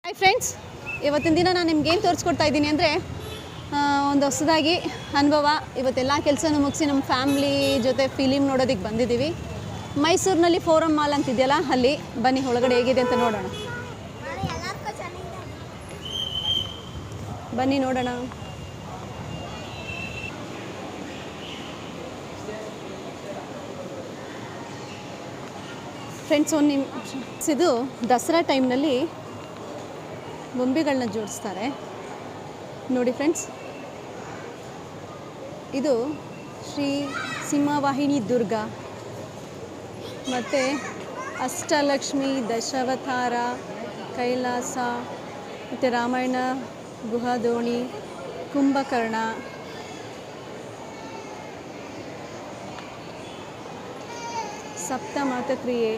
Hi friends, ಇವತ್ತಿನ ದಿನ ನಾನು ನಿಮ್ಗೆ ಏನು ತೋರಿಸ್ಕೊಡ್ತಾ ಇದ್ದೀನಿ ಅಂದರೆ ಒಂದು ಹೊಸದಾಗಿ ಅನುಭವ. ಇವತ್ತೆಲ್ಲ ಕೆಲಸನೂ ಮುಗಿಸಿ ನಮ್ಮ ಫ್ಯಾಮ್ಲಿ ಜೊತೆ ಫಿಲಿಮ್ ನೋಡೋದಕ್ಕೆ ಬಂದಿದ್ದೀವಿ. ಮೈಸೂರಿನಲ್ಲಿ ಫೋರಮ್ ಮಾಲ್ ಅಂತಿದೆಯಲ್ಲ, ಅಲ್ಲಿ ಬನ್ನಿ ಒಳಗಡೆ ಹೇಗಿದೆ ಅಂತ ನೋಡೋಣ. ಬನ್ನಿ ನೋಡೋಣ. ಫ್ರೆಂಡ್ಸ್, ಒಂದು ನಿಮಿಷ. ಇದು ದಸರಾ ಟೈಮ್ನಲ್ಲಿ ಬೊಂಬೆಗಳನ್ನ ಜೋಡಿಸ್ತಾರೆ ನೋಡಿ ಫ್ರೆಂಡ್ಸ್. ಇದು ಶ್ರೀ ಸಿಂಹವಾಹಿನಿ ದುರ್ಗಾ ಮತ್ತು ಅಷ್ಟಲಕ್ಷ್ಮಿ, ದಶಾವತಾರ, ಕೈಲಾಸ ಮತ್ತು ರಾಮಾಯಣ ಗುಹಾದೋಣಿ, ಕುಂಭಕರ್ಣ, ಸಪ್ತಮಾತಕ್ರಿಯೆ,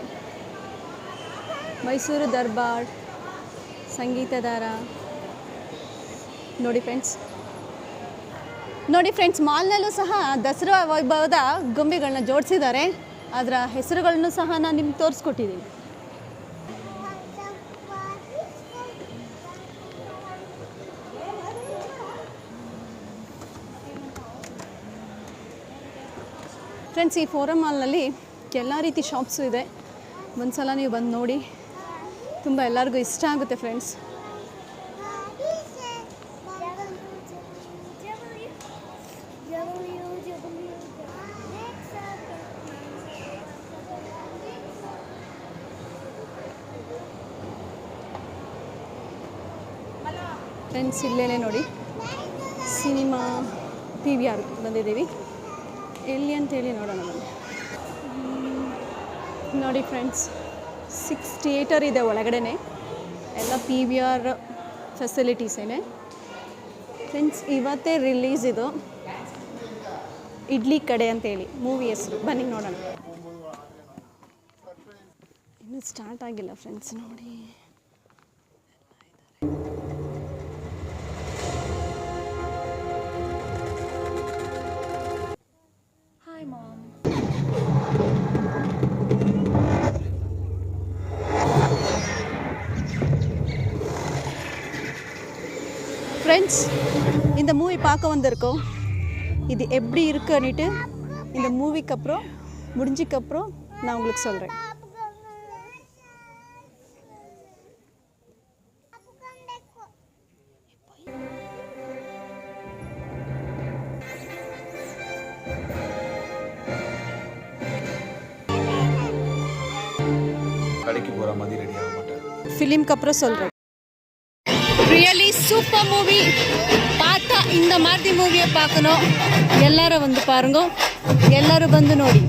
ಮೈಸೂರು ದರ್ಬಾರ್, ಸಂಗೀತದಾರ. ನೋಡಿ ಫ್ರೆಂಡ್ಸ್, ಮಾಲ್ನಲ್ಲೂ ಸಹ ದಸರಾ ವೈಭವದ ಗೊಂಬೆಗಳನ್ನ ಜೋಡಿಸಿದ್ದಾರೆ. ಅದರ ಹೆಸರುಗಳನ್ನು ಸಹ ನಾನು ನಿಮ್ಗೆ ತೋರಿಸ್ಕೊಟ್ಟಿದ್ದೀನಿ. ಫ್ರೆಂಡ್ಸ್, ಈ ಫೋರಮ್ ಮಾಲ್ನಲ್ಲಿ ಎಲ್ಲ ರೀತಿ ಶಾಪ್ಸು ಇದೆ. ಒಂದು ಸಲ ನೀವು ಬಂದು ನೋಡಿ, ತುಂಬ ಎಲ್ಲರಿಗೂ ಇಷ್ಟ ಆಗುತ್ತೆ ಫ್ರೆಂಡ್ಸ್. ಫ್ರೆಂಡ್ಸ್, ಇಲ್ಲೇನೆ ನೋಡಿ, ಸಿನಿಮಾ PVR ಬಂದಿದ್ದೀವಿ. ಎಲ್ಲಿ ಅಂತೇಳಿ ನೋಡೋಣ ಬನ್ನಿ. ನೋಡಿ ಫ್ರೆಂಡ್ಸ್, 6 ಥಿಯೇಟರ್ ಇದೆ ಒಳಗಡೆ, ಎಲ್ಲ PVR ಫೆಸಿಲಿಟೀಸೇನೆ ಫ್ರೆಂಡ್ಸ್. ಇವತ್ತೇ ರಿಲೀಸ್ ಇದು ಇಡ್ಲಿ ಕಡೆ ಅಂತೇಳಿ ಮೂವಿ ಹೆಸರು. ಬನ್ನಿ ನೋಡೋಣ. ಇನ್ನೂ ಸ್ಟಾರ್ಟ್ ಆಗಿಲ್ಲ ಫ್ರೆಂಡ್ಸ್, ನೋಡಿ. Hi ma'am. ஃப்ரெண்ட்ஸ், இந்த மூவி பார்க்க வந்திருக்கோம். இது எப்படி இருக்குன்னுட்டு இந்த மூவிக்கு அப்புறம் முடிஞ்சதுக்கப்புறம் நான் உங்களுக்கு சொல்கிறேன். கடைக்கு போகிற மாதிரி ரெடி ஆக மாட்டேன். ஃபிலிம்க்கு அப்புறம் சொல்கிறேன். Really super movie. பார்த்தா இந்த மாதிரி மூவியை பார்க்கணும். எல்லாரும் வந்து பாருங்க, எல்லாரும் வந்து ನೋಡಿ.